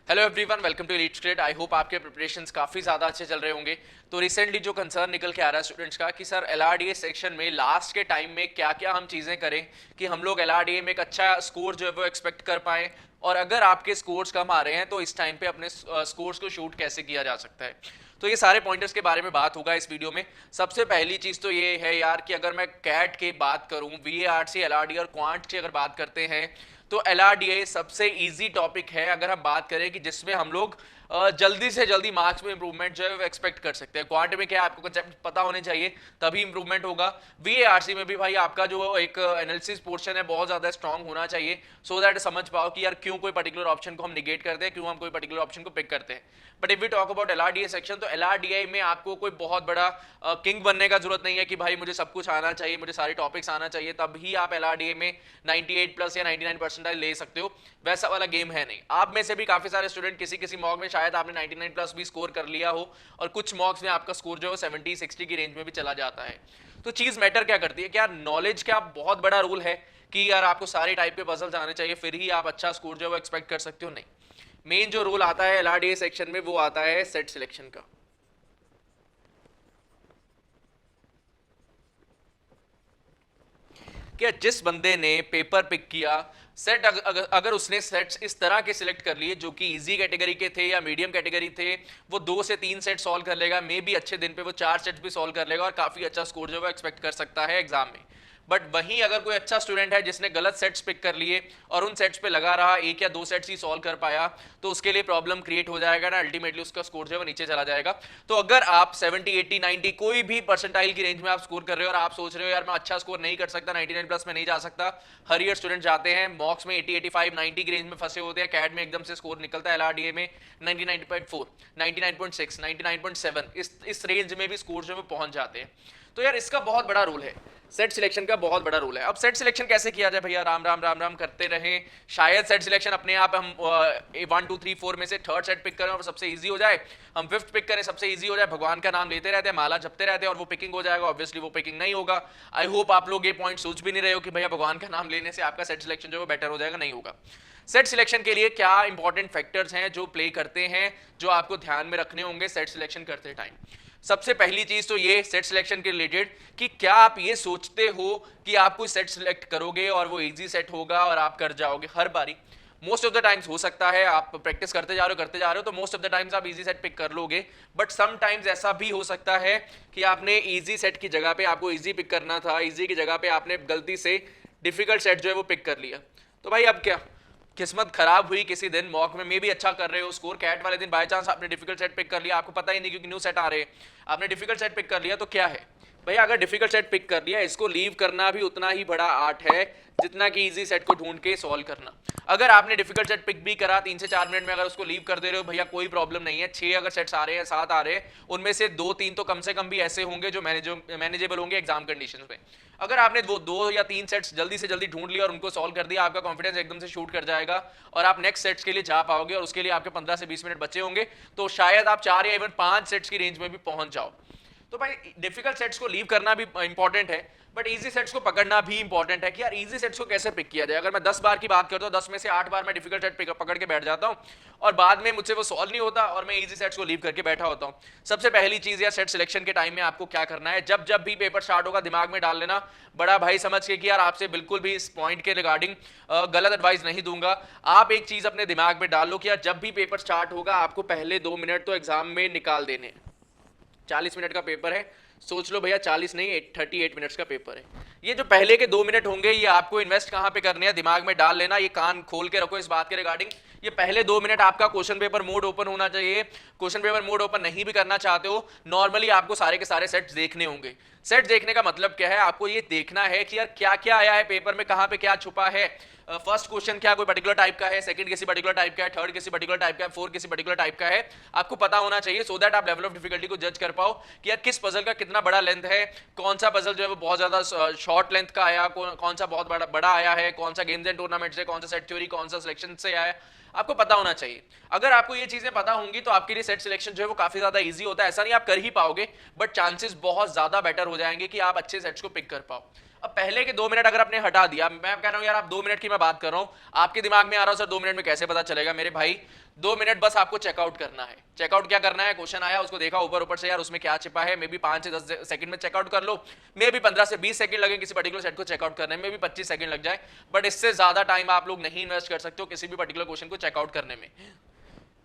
Hello everyone, welcome to Elite Straight. I hope आपके preparations काफ़ी ज़्यादा अच्छे चल रहे होंगे। तो रिसेंटली जो कंसर्न निकल के आ रहा है स्टूडेंट्स का कि सर एलआरडीए सेक्शन में लास्ट के टाइम में क्या क्या हम चीज़ें करें कि हम लोग एलआरडीए में एक अच्छा स्कोर जो है वो एक्सपेक्ट कर पाएँ, और अगर आपके स्कोर्स कम आ रहे हैं तो इस टाइम पे अपने स्कोर्स को शूट कैसे किया जा सकता है। तो ये सारे पॉइंटर्स के बारे में बात होगा इस वीडियो में। सबसे पहली चीज़ तो ये है यार कि अगर मैं कैट की बात करूँ, वीएआरसी, एलआरडी और क्वांट की अगर बात करते हैं तो एलआरडीए सबसे इजी टॉपिक है अगर हम बात करें कि जिसमें हम लोग जल्दी से जल्दी मार्क्स में इंप्रूवमेंट जो है वो एक्सपेक्ट कर सकते हैं। क्वांट में क्या है, आपको कंसेप्ट पता होने चाहिए तभी इंप्रूवमेंट होगा। वीएआरसी में भी भाई आपका जो एक एनालिसिस पोर्शन है बहुत ज़्यादा स्ट्रांग होना चाहिए, सो दैट समझ पाओ कि यार क्यों कोई पर्टिकुलर ऑप्शन को हम निगेट करते हैं, क्यों हम कोई पर्टिकुलर ऑप्शन को पिक करते हैं। But if we talk about LRDA section, तो एलआरडीए में आपको कोई बहुत बड़ा किंग बनने का जरूरत नहीं है कि भाई मुझे सब कुछ आना चाहिए, मुझे सारे टॉपिक्स आना चाहिए तभी आप एलआरडीए में 98 प्लस या 99 परसेंटाइल ले सकते हो। वैसा वाला गेम है नहीं। आप में से भी काफी सारे स्टूडेंट किसी किसी मॉक में शायद आपने 99 प्लस भी स्कोर कर लिया हो, और कुछ मॉक्स में आपका स्कोर जो है 70-60 की रेंज में भी चला जाता है। तो चीज मैटर क्या करती है कि यार नॉलेज का बहुत बड़ा रोल है कि यार आपको सारे टाइप के पजल्स आने चाहिए, फिर ही आप अच्छा स्कोर जो है वो एक्सपेक्ट कर सकते हो। नहीं, मेन जो रोल आता है एलआरडीए सेक्शन में वो आता है सेट सिलेक्शन का। क्या जिस बंदे ने पेपर पिक किया, सेट अगर उसने सेट्स इस तरह के सिलेक्ट कर लिए जो कि इजी कैटेगरी के थे या मीडियम कैटेगरी थे, वो 2 से 3 सेट सॉल्व कर लेगा, मे बी अच्छे दिन पे वो 4 सेट्स भी सॉल्व कर लेगा और काफी अच्छा स्कोर जो है एक्सपेक्ट कर सकता है एग्जाम में। बट वहीं अगर कोई अच्छा स्टूडेंट है जिसने गलत सेट्स पिक कर लिए और उन सेट्स पे लगा रहा, 1 या 2 सेट्स ही सॉल्व कर पाया, तो उसके लिए प्रॉब्लम क्रिएट हो जाएगा ना, अल्टीमेटली उसका स्कोर जो है वो नीचे चला जाएगा। तो अगर आप 70, 80, 90 कोई भी परसेंटाइल की रेंज में आप स्कोर कर रहे हो और आप सोच रहे हो यार मैं अच्छा स्कोर नहीं कर सकता, 99 प्लस में नहीं जा सकता, हर ईयर स्टूडेंट जाते हैं मॉक्स में 80, 85, 90 की रेंज में फंसे होते हैं, कैट में एकदम से स्कोर निकलता है एलआरडीए में 99.4, 99.6, 99.7, इस रेंज में भी स्कोर जो है पहुंच जाते हैं। तो यार इसका बहुत बड़ा रोल है, सेट सिलेक्शन का बहुत बड़ा रोल है। अब सेट सिलेक्शन कैसे किया जाए भैया, राम राम राम राम करते रहे, शायद सेट सिलेक्शन अपने आप हम 1 2 3 4 में से थर्ड सेट पिक करें और सबसे इजी हो जाए, हम फिफ्थ पिक करें सबसे इजी हो जाए, भगवान का नाम लेते रहते हैं, माला जपते रहते हैं और वो पिकिंग हो जाएगा। ऑब्वियसली वो पिकिंग नहीं होगा। आई होप आप लोग ये पॉइंट सोच भी नहीं रहे हो कि भैया भगवान का नाम लेने से आपका सेट सिलेक्शन जो है बेटर हो जाएगा, नहीं होगा। सेट सिलेक्शन के लिए क्या इंपॉर्टेंट फैक्टर्स हैं जो प्ले करते हैं, जो आपको ध्यान में रखने होंगे सेट सिलेक्शन करते टाइम। सबसे पहली चीज तो ये सेट सिलेक्शन के रिलेटेड कि क्या आप ये सोचते हो कि आप कोई सेट सिलेक्ट करोगे और वो इजी सेट होगा और आप कर जाओगे हर बारी। मोस्ट ऑफ द टाइम्स हो सकता है आप प्रैक्टिस करते जा रहे हो तो मोस्ट ऑफ द टाइम्स आप इजी सेट पिक कर लोगे, बट सम टाइम्स ऐसा भी हो सकता है कि आपने इजी सेट की जगह पे, आपको इजी पिक करना था, इजी की जगह पे आपने गलती से डिफिकल्ट सेट जो है वो पिक कर लिया। तो भाई अब क्या, किस्मत खराब हुई, किसी दिन मॉक में भी अच्छा कर रहे हो स्कोर, कैट वाले दिन बाय चांस आपने डिफिकल्ट सेट पिक कर लिया, आपको पता ही नहीं क्योंकि न्यू सेट आ रहे हैं, आपने डिफिकल्ट सेट पिक कर लिया, तो क्या है भैया, अगर डिफिकल्ट सेट पिक कर लिया इसको लीव करना भी उतना ही बड़ा आर्ट है जितना कि इजी सेट को ढूंढ के सॉल्व करना। अगर आपने डिफिकल्ट सेट पिक भी करा 3 से 4 मिनट में, अगर उसको लीव कर दे रहे हो भैया कोई प्रॉब्लम नहीं है। 6 अगर सेट्स आ रहे हैं, 7 आ रहे हैं, उनमें से 2-3 तो कम से कम भी ऐसे होंगे जो मैनेजेबल होंगे एग्जाम कंडीशंस में। अगर आपने वो 2 या 3 सेट्स जल्दी से जल्दी ढूंढ लिया और उनको सॉल्व कर दिया, आपका कॉन्फिडेंस एकदम से शूट कर जाएगा और आप नेक्स्ट सेट्स के लिए जा पाओगे, और उसके लिए आपके 15 से 20 मिनट बचे होंगे, तो शायद आप 4 या इवन 5 सेट्स की रेंज में भी पहुंच जाओ। तो भाई डिफिकल्ट सेट्स को लीव करना भी इंपॉर्टेंट है, बट इजी सेट्स को पकड़ना भी इंपॉर्टेंट है कि यार इजी सेट्स को कैसे पिक किया जाए। अगर मैं 10 बार की बात करता हूँ, 10 में से 8 बार मैं डिफिकल्ट सेट पकड़ के बैठ जाता हूँ और बाद में मुझसे वो सॉल्व नहीं होता और मैं इजी सेट्स को लीव करके बैठा होता हूँ। सबसे पहली चीज यार सेट सिलेक्शन के टाइम में आपको क्या करना है, जब जब भी पेपर स्टार्ट होगा दिमाग में डाल लेना, बड़ा भाई समझ के कि यार आपसे बिल्कुल भी इस पॉइंट के रिगार्डिंग गलत एडवाइस नहीं दूंगा। आप एक चीज अपने दिमाग में डाल लो कि यार जब भी पेपर स्टार्ट होगा आपको पहले 2 मिनट तो एग्जाम में निकाल देने। 40 मिनट का पेपर है, सोच लो भैया 40 नहीं 38 मिनट्स का पेपर है। ये जो पहले के 2 मिनट होंगे ये आपको इन्वेस्ट कहां पे करने हैं, दिमाग में डाल लेना, ये कान खोल के रखो इस बात के रिगार्डिंग। ये पहले 2 मिनट आपका क्वेश्चन पेपर मोड ओपन होना चाहिए। क्वेश्चन पेपर मोड ओपन नहीं भी करना चाहते हो, नॉर्मली आपको सारे के सारे सेट्स देखने होंगे। सेट देखने का मतलब क्या है, आपको ये देखना है कि यार क्या क्या आया है पेपर में, कहां पे क्या छुपा है। फर्स्ट क्वेश्चन क्या कोई पर्टिकुलर टाइप का है, सेकंड किसी पर्टिकुलर टाइप का है, थर्ड किसी पर्टिकुलर टाइप का है, फोर्थ किसी पर्टिकुलर टाइप का है। आपको पता होना चाहिए सो दैट आप लेवल ऑफ डिफिकल्टी को जज कर पाओ कि यार किस पजल का कितना बड़ा लेंथ है, कौन सा पजल जो है वो बहुत ज्यादा शॉर्ट लेंथ का आया, कौन सा बहुत बड़ा आया है, कौन सा गेम्स एंड टूर्नामेंट से, कौन सा सेट थ्योरी, कौन सा सिलेक्शन से आया है, आपको पता होना चाहिए। अगर आपको ये चीजें पता होंगी तो आपके लिए सेट सिलेक्शन जो है वो काफी ज्यादा इजी होता है। ऐसा नहीं आप कर ही पाओगे, बट चांसेस बहुत ज्यादा बेटर हो जाएंगे कि आप अच्छे सेट्स को पिक कर पाओ। अब पहले के 2 मिनट अगर आपने हटा दिया, मैं कह रहा हूं यार आप 2 मिनट की मैं बात कर रहा हूं, आपके दिमाग में आ रहा हो सर 2 मिनट में कैसे पता चलेगा, मेरे भाई 2 मिनट बस आपको चेकआउट करना है। चेकआउट क्या करना है, क्वेश्चन आया उसको देखा ऊपर ऊपर से, यार उसमें क्या छिपा है, मे बी 5 से 10 सेकंड में चेकआउट कर लो, मे बी 15 से 20 सेकंड लगे किसी पर्टिकुलर सेट को चेकआउट करने में, भी 25 सेकंड लग जाए, बट इससे ज्यादा टाइम आप लोग नहीं इन्वेस्ट कर सकते हो किसी भी पर्टिकुलर क्वेश्चन को चेकआउट करने में।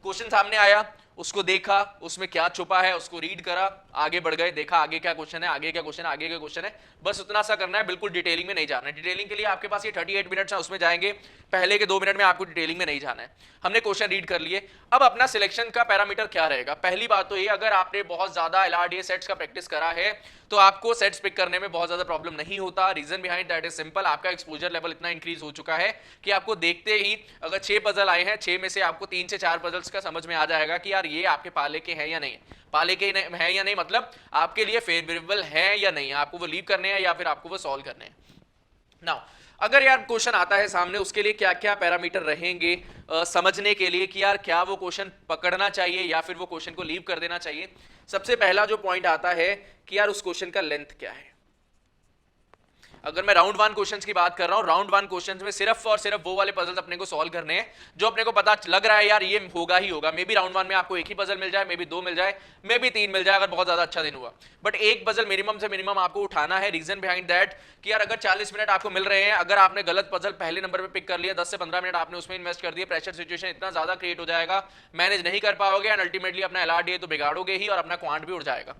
क्वेश्चन सामने आया, उसको देखा, उसमें क्या छुपा है उसको रीड करा, आगे बढ़ गए, देखा आगे क्या क्वेश्चन है, आगे क्या क्वेश्चन है, आगे क्या क्वेश्चन है, बस उतना सा करना है, बिल्कुल डिटेलिंग में नहीं जाना है। डिटेलिंग के लिए आपके पास ये 38 मिनट्स है, उसमें जाएंगे, पहले के 2 मिनट में आपको डिटेलिंग में नहीं जाना है। हमने क्वेश्चन रीड कर लिए, अब अपना सिलेक्शन का पैरामीटर क्या रहेगा। पहली बात तो ये, अगर आपने बहुत ज्यादा LRDA सेट्स का प्रैक्टिस करा है तो आपको सेट्स पिक करने में बहुत ज्यादा प्रॉब्लम नहीं होता। Reason behind that is simple, आपका एक्सपोजर लेवल इतना इंक्रीज हो चुका है कि आपको देखते ही अगर 6 पजल आए हैं, 6 में से आपको 3 से 4 पजल्स का समझ में आ जाएगा कि यार ये आपके पाले के हैं या नहीं, पाले के है या नहीं, मतलब आपके लिए फेवरेबल है या नहीं, आपको वो लीव करने हैं या फिर आपको वो सॉल्व करने हैं। नाउ अगर यार क्वेश्चन आता है सामने, उसके लिए क्या क्या पैरामीटर रहेंगे समझने के लिए कि यार क्या वो क्वेश्चन पकड़ना चाहिए या फिर वो क्वेश्चन को लीव कर देना चाहिए। सबसे पहला जो पॉइंट आता है कि यार उस क्वेश्चन का लेंथ क्या है। अगर मैं राउंड 1 क्वेश्चंस की बात कर रहा हूं, राउंड 1 क्वेश्चंस में सिर्फ और सिर्फ वो वाले पजल्स अपने को सॉल्व करने हैं जो अपने को पता लग रहा है यार ये होगा ही होगा। मे बी राउंड 1 में आपको एक ही पजल मिल जाए, मे बी 2 मिल जाए, मे बी 3 मिल जाए अगर बहुत ज्यादा अच्छा दिन हुआ, बट एक पजल मिनिमम से मिनिमम आपको उठाना है। रीजन बिहाइंड दैट कि यार अगर 40 मिनट आपको मिल रहे हैं, अगर आपने गलत पजल पहले नंबर पे पिक कर लिया, 10 से 15 मिनट आपने उसमें इन्वेस्ट कर दिए, प्रेशर सिचुएशन इतना ज्यादा क्रिएट हो जाएगा, मैनेज नहीं कर पाओगे एंड अल्टीमेटली अपना LRDA तो बिगाड़ोगे ही और अपना क्वांट भी उड़ जाएगा।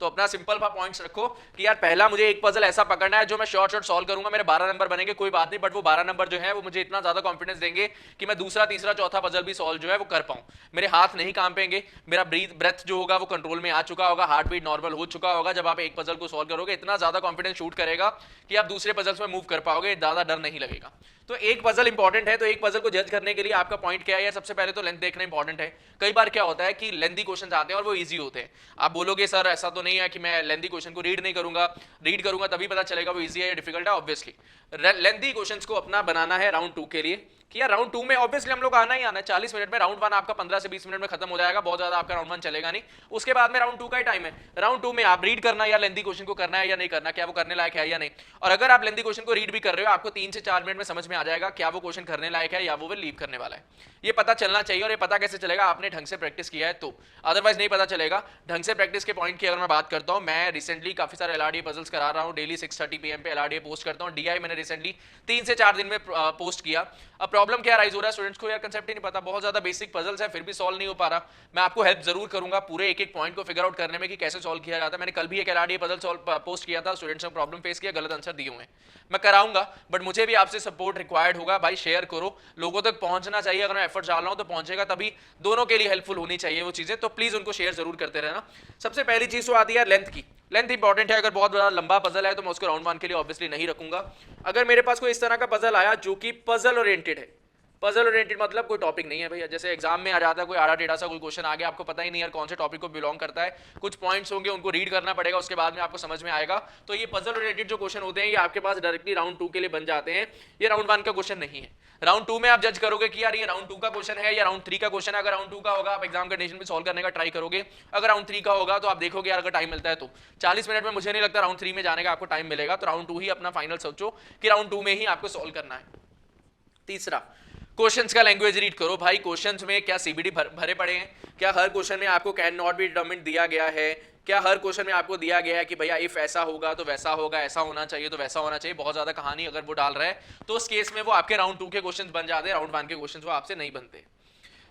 तो अपना सिंपल पॉइंट्स रखो कि यार पहला मुझे एक पजल ऐसा पकड़ना है जो मैं शॉर्ट सॉल्व करूंगा, मेरे 12 नंबर बनेंगे कोई बात नहीं, बट वो 12 नंबर जो है वो मुझे इतना ज्यादा कॉन्फिडेंस देंगे कि मैं दूसरा तीसरा चौथा पजल भी सॉल्व जो है वो कर पाऊं। मेरे हाथ नहीं कांपेंगे, मेरा ब्रेथ जो होगा वो कंट्रोल में आ चुका होगा, हार्ट बीट नॉर्मल हो चुका होगा। जब आप एक पजल को सॉल्व करोगे इतना ज्यादा कॉन्फिडेंस शूट करेगा कि आप दूसरे पजल्स में मूव कर पाओगे, ज्यादा डर नहीं लगेगा। तो एक पजल इंपॉर्टेंट है, तो एक पजल को जज करने के लिए आपका पॉइंट क्या है, सबसे पहले तो लेंथ देखना इंपॉर्टेंट है। कई बार क्या होता है कि लेंथी क्वेश्चन आते हैं और वो इजी होते हैं, आप बोलोगे सर ऐसा तो नहीं है कि मैं लेंथी क्वेश्चन को रीड नहीं करूंगा, रीड करूंगा तभी पता चलेगा वो इजी है या डिफिकल्ट है। ऑब्वियसली लेंथी क्वेश्चंस को अपना बनाना है राउंड 2 के लिए कि यार राउंड 2 में ऑब्वियसली हम लोग आना ही आना है 40 मिनट में। राउंड 1 आपका 15 से 20 मिनट में खत्म हो जाएगा, बहुत ज्यादा आपका राउंड 1 चलेगा नहीं, उसके बाद में राउंड 2 का ही टाइम है। राउंड 2 में आप रीड करना या लेंथी क्वेश्चन को करना है या नहीं करना, क्या वो करने लायक है या नहीं। और अगर आप लेंथी क्वेश्चन को रीड भी कर रहे हो, आपको 3 से 4 मिनट में समझ में आ जाएगा क्या वो क्वेश्चन करने लायक है या वो लीव करने वाला है। ये पता चलना चाहिए, और ये पता कैसे चलेगा, आपने ढंग से प्रैक्टिस किया है तो, अदरवाइज नहीं पता चलेगा। ढंग से प्रैक्टिस के पॉइंट की अगर मैं बात करता हूं, मैं रिसेंटली काफी सारे LRDA पजल्स करा रहा हूं, डेली 6:30 PM पे LRDA पोस्ट करता हूं। DI मैंने रिसेंटली 3 से 4 दिन में पोस्ट किया। अब प्रॉब्लम क्या राइज हो रहा है, स्टूडेंट्स को यार कंसेप्ट ही नहीं पता, बहुत ज्यादा बेसिक पजल्स है फिर भी सॉल्व नहीं हो पा रहा। मैं आपको हेल्प जरूर करूंगा पूरे एक एक पॉइंट को फिगर आउट करने में कि कैसे सॉल्व किया जाता है। मैंने कल भी एक LRDA पजल पोस्ट किया था, स्टूडेंट्स ने प्रॉब्लम फेस किया, गलत आंसर दिए हुए, मैं कराऊंगा, बट मुझे भी आपसे सपोर्ट रिक्वायर्ड होगा। भाई शेयर करो, लोगों तक पहुंचना चाहिए, अगर मैं एफर्ट डाल रहा हूं तो पहुंचेगा, तभी दोनों के लिए हेल्पफुल होनी चाहिए वो चीजें, तो प्लीज उनको शेयर जरूर करते रहना। सबसे पहली चीज तो आती है लेंथ की। लेंथ इंपॉर्टेंट है, अगर बहुत बड़ा लंबा पजल है तो मैं उसको राउंड 1 के लिए ऑब्वियसली नहीं रखूंगा। अगर मेरे पास कोई इस तरह का पजल आया जो कि पजल ओरिएंटेड है, पजल ओरिएंटेड मतलब कोई टॉपिक नहीं है भैया, जैसे एग्जाम में आ जाता है कोई आड़ा टेढ़ा सा कोई क्वेश्चन आ गया, आपको पता ही नहीं यार कौन से टॉपिक को बिलोंग करता है, कुछ पॉइंट्स होंगे उनको रीड करना पड़ेगा, उसके बाद में आपको समझ में आएगा। तो ये पजल ओरिएंटेड जो क्वेश्चन होते हैं ये आपके पास डायरेक्टली राउंड 2 के लिए बन जाते हैं, ये राउंड 1 का क्वेश्चन नहीं है। राउंड 2 में आप जज करोगे कि यार ये राउंड 2 का क्वेश्चन है या राउंड 3 का क्वेश्चन है। अगर राउंड 2 का होगा आप एग्जाम कंडीशन में सॉल्व करने का ट्राई करोगे, अगर राउंड 3 का होगा तो आप देखोगे यार अगर टाइम मिलता है तो 40 मिनट में मुझे नहीं लगता राउंड 3 में जाने का आपको टाइम मिलेगा, तो राउंड 2 ही अपना फाइनल सोचो कि राउंड 2 में ही आपको सॉल्व करना है। तीसरा, क्वेश्चंस का लैंग्वेज रीड करो। भाई क्वेश्चंस में क्या CBD भरे पड़े हैं, क्या हर क्वेश्चन में आपको कैन नॉट बी डिटरमिन्ड दिया गया है, क्या हर क्वेश्चन में आपको दिया गया है कि भैया इफ ऐसा होगा तो वैसा होगा, ऐसा होना चाहिए तो वैसा होना चाहिए। बहुत ज्यादा कहानी अगर वो डाल रहा है तो उस केस में वो आपके राउंड 2 के क्वेश्चंस बन जाते हैं, राउंड 1 के क्वेश्चंस वो आपसे नहीं बनते।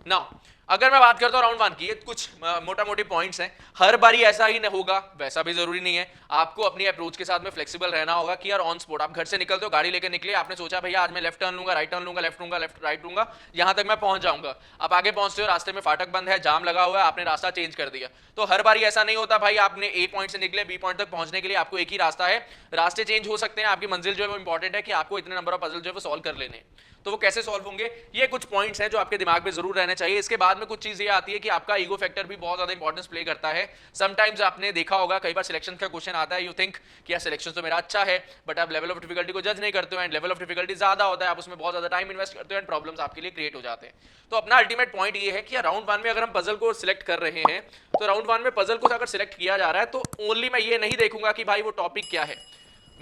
नाउ अगर मैं बात करता हूं राउंड 1 की, ये कुछ मोटा मोटी पॉइंट्स हैं। हर बारी ऐसा ही नहीं होगा, वैसा भी जरूरी नहीं है, आपको अपनी अप्रोच के साथ में फ्लेक्सिबल रहना होगा कि यार ऑन स्पॉट आप घर से निकलते हो, गाड़ी लेकर निकले, आपने सोचा भैया आज मैं लेफ्ट टर्न लूंगा, राइट टर्न लूंगा, लेफ्ट लूंगा, लेफ्ट राइट लूंगा, यहां तक मैं पहुंच जाऊंगा। आप आगे पहुंचते हो, रास्ते में फाटक बंद है, जाम लगा हुआ है, आपने रास्ता चेंज कर दिया। तो हर बारी ऐसा नहीं होता भाई, आपने A पॉइंट से निकले B पॉइंट तक पहुंचने के लिए आपको एक ही रास्ता है, रास्ते चेंज हो सकते हैं, आपकी मंजिल जो है वो इंपॉर्टेंट है कि आपको इतने नंबर ऑफ पजल जो है वो सॉल्व कर लेने। तो वो कैसे सॉल्व होंगे, ये कुछ पॉइंट्स हैं जो आपके दिमाग में जरूर रहने चाहिए। इसके बाद में कुछ चीज ये आती है कि आपका ईगो फैक्टर भी बहुत ज्यादा इंपॉर्टेंस प्ले करता है। समटाइम्स आपने देखा होगा कई बार सिलेक्शन का क्वेश्चन आता है, यू थिंक कि यार सिलेक्शन तो मेरा अच्छा है, बट आप लेवल ऑफ डिफिकल्टी को जज नहीं करते हो, एंड लेवल ऑफ डिफिकल्टी ज्यादा होता है, आप उसमें बहुत ज्यादा टाइम इन्वेस्ट करते हो एंड प्रॉब्लम्स आपके लिए क्रिएट हो जाते हैं। तो अपना अल्टीमेट पॉइंट ये है कि राउंड 1 में अगर हम पजल को सिलेक्ट कर रहे हैं, तो राउंड 1 में पजल को अगर सिलेक्ट किया जा रहा है तो ओनली मैं ये नहीं देखूंगा कि भाई वो टॉपिक क्या है,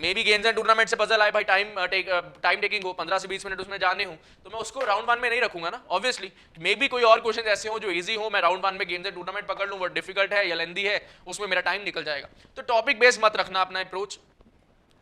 may be games and tournament से पजल आए भाई, टाइम टेकिंग हो, 15 से 20 मिनट उसमें जाने हो, तो मैं उसको राउंड 1 में नहीं रखूंगा ना ऑब्वियसली। मे बी कोई और क्वेश्चन ऐसे हो जो इजी हो, मैं राउंड 1 में गेम्स एंड टूर्नामेंट पकड़ लूं, वो डिफिकल्ट है या लेंदी है, उसमें मेरा टाइम निकल जाएगा। तो टॉपिक बेस मत रखना अपना अप्रोच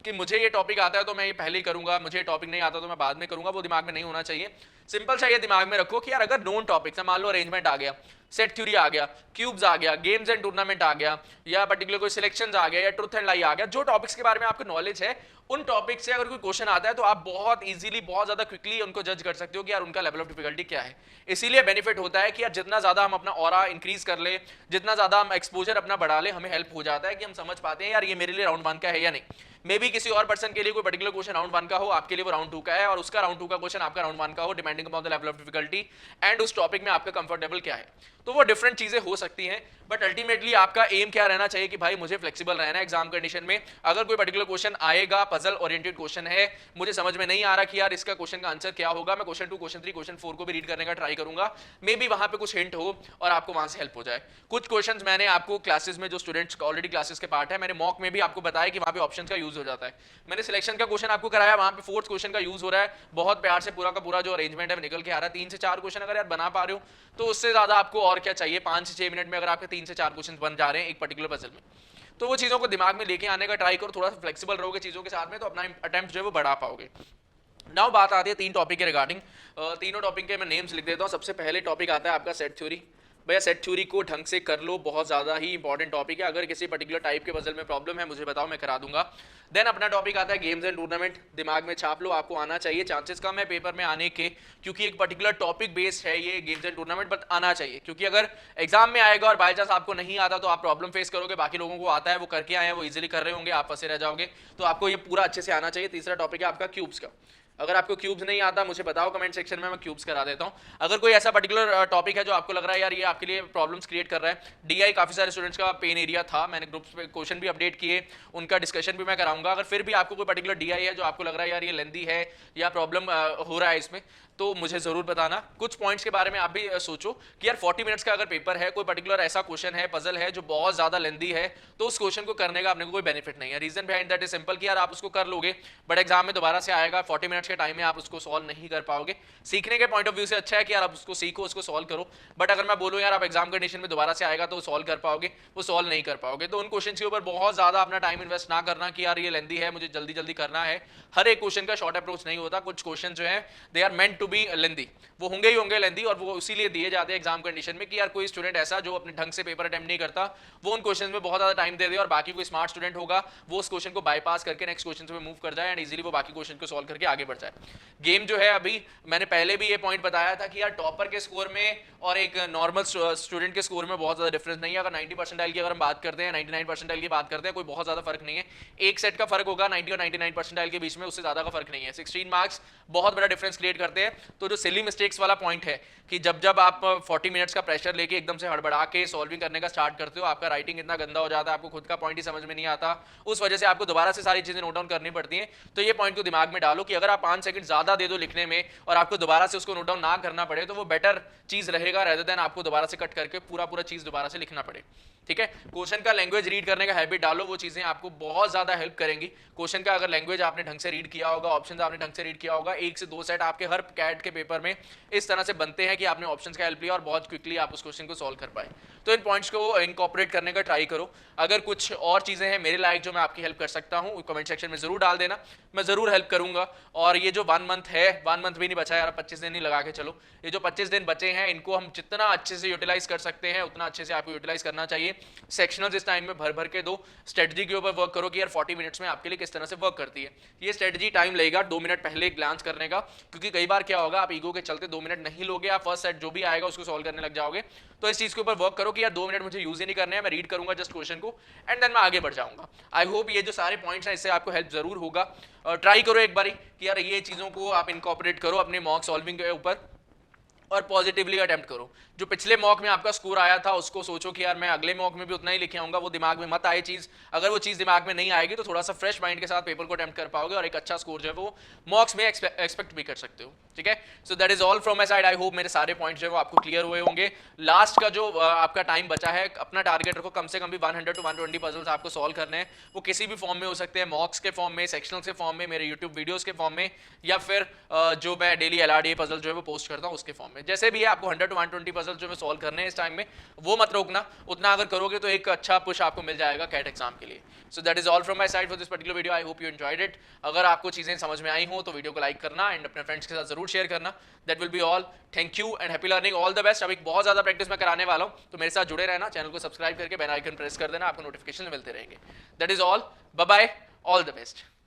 कि मुझे ये टॉपिक आता है तो मैं ये पहले ही करूंगा, मुझे ये टॉपिक नहीं आता तो मैं बाद में करूंगा, वो दिमाग में नहीं होना चाहिए। सिंपल सा ये दिमाग में रखो कि यार अगर नोन टॉपिक्स है, मान लो अरेंजमेंट आ गया, सेट थ्योरी आ गया, क्यूब्स आ गया, गेम्स एंड टूर्नामेंट आ गया, या पर्टिकुलर कोई सिलेक्शंस आ गया, या ट्रुथ एंड लाई आ गया, जो टॉपिक्स के बारे में आपको नॉलेज है, उन टॉपिक से अगर कोई क्वेश्चन आता है तो आप बहुत इजीली, बहुत ज्यादा क्विकली उनको जज कर सकते हो कि यार उनका लेवल ऑफ डिफिकल्टी क्या है। इसीलिए बेनिफिट होता है कि यार जितना ज्यादा हम अपना ऑरा इंक्रीज कर ले, जितना ज्यादा हम एक्सपोजर अपना बढ़ा ले, हमें हेल्प हो जाता है कि हम समझ पाते हैं यार ये मेरे लिए राउंड 1 का है या नहीं। मे बी किसी और पर्सन के लिए कोई पर्टिकुलर क्वेश्चन राउंड 1 का हो, आपके लिए वो राउंड 2 का है, और उसका राउंड 2 का क्वेश्चन आपका राउंड 1 का हो, depending upon the level of difficulty and उस टॉपिक में आपका कंफर्टेबल क्या है। तो वो डिफरेंट चीजें हो सकती हैं, बट अल्टीमेटली आपका एम क्या रहना चाहिए कि भाई मुझे फ्लेक्सिबल रहना है एग्जाम कंडीशन में। अगर कोई पर्टिकुलर क्वेश्चन आएगा, पजल ओरिएंटेड क्वेश्चन है, मुझे समझ में नहीं आ रहा कि यार इसका क्वेश्चन का आंसर क्या होगा, मैं क्वेश्चन 2, क्वेश्चन 3, क्वेश्चन 4 को भी रीड करने का ट्राई करूंगा, मे बी वहां पे कुछ हिंट हो और आपको वहां से हेल्प हो जाए। कुछ क्वेश्चंस मैंने आपको क्लासेस में, जो स्टूडेंट्स ऑलरेडी क्लासेस के पार्ट है, मैंने मॉक में भी आपको बताया कि वहां पे ऑप्शन का यूज हो जाता है। मैंने सिलेक्शन का क्वेश्चन आपको कराया, वहां पे 4th क्वेश्चन का यूज हो रहा है, बहुत प्यार से पूरा का पूरा जो अरेंजमेंट है निकल के आ रहा है। 3 से 4 क्वेश्चन अगर यार बना पा रहे हो तो उससे ज्यादा आपको और क्या चाहिए। 5 से 6 मिनट में अगर आपके 3 से 4 क्वेश्चन बन जा रहे हैं एक पर्टिकुलर पजल में, तो वो चीजों को दिमाग में लेके आने का ट्राई करो, थोड़ा सा फ्लेक्सिबल रहोगे चीजों के साथ में, तो अपना अटेम्प्ट जो है वो बढ़ा पाओगे। नाउ बात आती है 3 टॉपिक के रिगार्डिंग। तीनों टॉपिक के मैं नेम्स लिख देता हूँ। सबसे पहले टॉपिक आता है आपका सेट थ्योरी। भैया सेट थ्योरी को ढंग से कर लो, बहुत ज़्यादा ही इंपॉर्टेंट टॉपिक है। अगर किसी पर्टिकुलर टाइप के पजल में प्रॉब्लम है मुझे बताओ, मैं करा दूंगा। देन अपना टॉपिक आता है गेम्स एंड टूर्नामेंट। दिमाग में छाप लो, आपको आना चाहिए, चांसेस कम है पेपर में आने के, क्योंकि एक पर्टिकुलर टॉपिक बेस्ड है ये गेम्स एंड टूर्नामेंट, बट आना चाहिए, क्योंकि अगर एग्जाम में आएगा और बाई चांस आपको नहीं आता तो आप प्रॉब्लम फेस करोगे। बाकी लोगों को आता है, वो करके आए हैं, वो इजीली कर रहे होंगे, आप फंसे रह जाओगे। तो आपको ये पूरा अच्छे से आना चाहिए। तीसरा टॉपिक है आपका क्यूब्स का। अगर आपको क्यूब्स नहीं आता मुझे बताओ कमेंट सेक्शन में, मैं क्यूब्स करा देता हूं। अगर कोई ऐसा पर्टिकुलर टॉपिक है जो आपको लग रहा है यार ये आपके लिए प्रॉब्लम्स क्रिएट कर रहा है, डीआई काफी सारे स्टूडेंट्स का पेन एरिया था, मैंने ग्रुप्स पे क्वेश्चन भी अपडेट किए, उनका डिस्कशन भी मैं कराऊंगा। अगर फिर भी आपको कोई पर्टिकुलर डीआई है जो आपको लग रहा है यार ये लेंदी है या प्रॉब्लम हो रहा है इसमें, तो मुझे जरूर बताना। कुछ पॉइंट्स के बारे में आप भी सोचो कि यार 40 मिनट्स का अगर पेपर है, कोई पर्टिकुलर ऐसा क्वेश्चन है, पजल है जो बहुत ज्यादा लेंदी है, तो उस क्वेश्चन को करने का अपने को कोई बेनिफिट नहीं है। Reason behind that is simple कि यार आप उसको कर लोगे बट एग्जाम में दोबारा से आएगा, 40 मिनट्स के टाइम में आप उसको सॉल्व नहीं कर पाओगे। सीखने के पॉइंट ऑफ व्यू से अच्छा है कि यार आप उसको सीखो, उसको सॉल्व करो, बट अगर मैं बोलूँ यार आप एग्जाम कंडीशन में दोबारा से आएगा तो सॉल्व कर पाओगे, वो सॉल्व नहीं कर पाओगे। तो उन क्वेश्चन के ऊपर बहुत ज्यादा अपना टाइम इन्वेस्ट ना करना कि यार ये लेंदी है, मुझे जल्दी जल्दी करना है। हर एक क्वेश्चन का शॉर्ट अप्रोच नहीं होता, कुछ क्वेश्चन जो है they are meant to be lengthy, वो होंगे ही होंगे लेंदी, और वो इसीलिए दिए जाते हैं एग्जाम कंडीशन में कि यार कोई स्टूडेंट ऐसा जो अपने ढंग से पेपर अटेम्प्ट नहीं करता वो उन क्वेश्चन में बहुत ज्यादा टाइम दे दे, और बाकी कोई स्मार्ट स्टूडेंट होगा वो उस क्वेश्चन को बाईपास करके नेक्स्ट क्वेश्चन पे मूव कर जाए एंड इजीली वो बाकी क्वेश्चन को सॉल्व करके आगे बढ़ जाए। गेम जो है, अभी मैंने पहले भी ये पॉइंट बताया था कि यार टॉपर के स्कोर में और एक नॉर्मल स्टूडेंट के स्कोर में बहुत ज्यादा डिफरेंस नहीं है। अगर 90 परसेंटाइल की अगर हम बात करते हैं, 99 परसेंटाइल की बात करते हैं, कोई बहुत ज्यादा फर्क नहीं है। एक सेट का फर्क होगा 90 और 99 परसेंटाइल के बीच में, उससे ज्यादा का फर्क नहीं है। 16 मार्क्स बहुत बड़ा डिफरेंस क्रिएट करते हैं। तो जो सिली मिस्टेक्स वाला पॉइंट है कि जब जब आप 40 मिनट्स का प्रेशर लेके एकदम से हड़बड़ा के सॉल्विंग करने का स्टार्ट करते हो, आपका राइटिंग इतना गंदा हो जाता है, आपको खुद का पॉइंट ही समझ में नहीं आता, उस वजह से आपको दोबारा से सारी चीजें नोट डाउन करनी पड़ती हैं। तो ये पॉइंट को दिमाग में डालो कि अगर आप 5 सेकंड ज्यादा दे दो लिखने में और आपको दोबारा से उसको नोट डाउन ना करना पड़े तो वो बेटर चीज रहेगा रेदर देन आपको दोबारा से कट करके पूरा चीज दोबारा से लिखना पड़े। ठीक है, क्वेश्चन का लैंग्वेज रीड करने का हैबिट डालो, वो चीजें आपको बहुत ज्यादा हेल्प करेंगी। क्वेश्चन का अगर लैंग्वेज आपने ढंग से रीड किया होगा, ऑप्शंस आपने ढंग से रीड किया होगा, 1 से 2 सेट आपके हर कैट के पेपर में इस तरह से बनते हैं कि आपने ऑप्शंस का हेल्प लिया और बहुत क्विकली आप उस क्वेश्चन को सॉल्व कर पाए। तो इन पॉइंट्स को इनकॉर्पोरेट करने का ट्राई करो। अगर कुछ और चीजें हैं मेरे लायक जो मैं आपकी हेल्प कर सकता हूँ, कमेंट सेक्शन में जरूर डाल देना, मैं जरूर हेल्प करूंगा। और ये जो 1 मंथ है, 1 मंथ भी नहीं बचा यार, 25 दिन ही लगा के चलो, ये जो 25 दिन बचे हैं इनको हम जितना अच्छे से यूटिलाइज कर सकते हैं उतना अच्छे से आपको यूटिलाइज करना चाहिए। सेक्शनल इस टाइम में भर भर के दो, स्ट्रेटजी के ऊपर वर्क करो कि यार 40 मिनट्स में आपके लिए किस तरह से वर्क करती है। ये स्ट्रेटजी टाइम लगेगा 2 मिनट पहले ग्लांस करने का, क्योंकि कई बार क्या होगा आप ईगो के चलते 2 मिनट नहीं लोगे, आप फर्स्ट सेट जो भी आएगा उसको सॉल्व करने लग जाओगे। तो इस चीज के ऊपर वर्क करो कि यार 2 मिनट मुझे यूज ही नहीं करने हैं, मैं रीड करूंगा जस्ट क्वेश्चन को एंड देन मैं आगे बढ़ जाऊंगा। आई होप ये जो सारे पॉइंट्स हैं इससे आपको हेल्प जरूर होगा। ट्राई करो एक बारी कि यार ये चीजों को आप इनकॉर्पोरेट करो अपने मॉक सॉल्विंग के ऊपर। और पॉजिटिवली अटेम्प्ट करो। जो पिछले मॉक में आपका स्कोर आया था उसको सोचो कि यार मैं अगले मॉक में भी उतना ही लिखे आऊंगा, वो दिमाग में मत आए चीज। अगर वो चीज दिमाग में नहीं आएगी तो थोड़ा सा फ्रेश माइंड के साथ पेपर को अटेम्प्ट कर पाओगे और एक अच्छा स्कोर जो है वो मॉक्स में एक्सपेक्ट भी कर सकते हो। ठीक है, so that is all from my side. I hope मेरे सारे पॉइंट्स जो है वो आपको क्लियर हुए होंगे। लास्ट का जो आपका टाइम बचा है, अपना टारगेट रखो कम से कम भी 100 to 120 पजल्स आपको सॉल्व करने हैं। वो किसी भी फॉर्म में हो सकते हैं, मॉक्स के फॉर्म में, सेक्शनल के फॉर्म में, मेरे यूट्यूब वीडियोस के फॉर्म में, या फिर जो मैं डेली LRDA पजल जो है वो पोस्ट करता हूँ उसके फॉर्म में। जैसे भी है आपको 100 to 120 पजल जो मैं सॉल्व करने हैं इस टाइम में, वो मत रोकना। उतना अगर करोगे तो एक अच्छा पुश आपको मिल जाएगा कैट एग्जाम के लिए। So that is all from my side for this particular video. I hope you enjoyed it. अगर आपको चीजें समझ में आई हो तो वीडियो को लाइक करना एंड अपने फ्रेंड्स के साथ जरूर शेयर करना। That will be all. Thank you and happy learning, all the best. अभी बहुत ज्यादा प्रैक्टिस मैं कराने वाला हूं, तो मेरे साथ जुड़े रहना। चैनल को सब्सक्राइब करके बेल आइकन प्रेस कर देना, आपको नोटिफिकेशन मिलते रहेंगे। That is all, bye bye, all the best.